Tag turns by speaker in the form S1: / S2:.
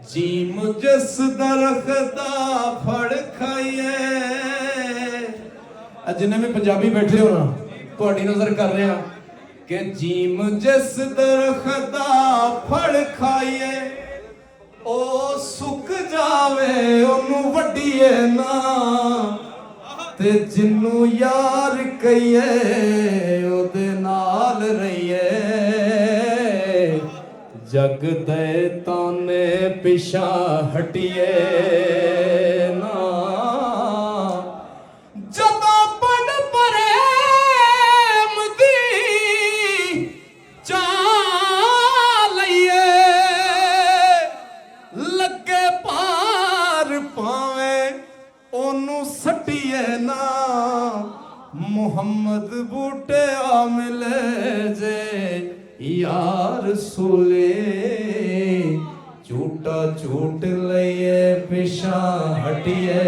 S1: Gym जिस दरख्त दा फड़ खाइए। जिन्हें भी पंजाबी बैठे हो ना, तुहाडी नजर कर रहे हैं कि जीम जिस दरख्त दा फड़ खाइए, ओ सुक जावे ओनू वड्डीए ना, ते जिन्नू यार कहिए ओदे नाल रहिए। जग दे ताने पिछा हटिए ना, जदों पड़ प्रेम दी चाल लईए, लगे पार पावे ओनू सटिए ना। मुहम्मद बूटे आ मिले जे यार सोले, झूठा झूठ लइए पिछा हटिए।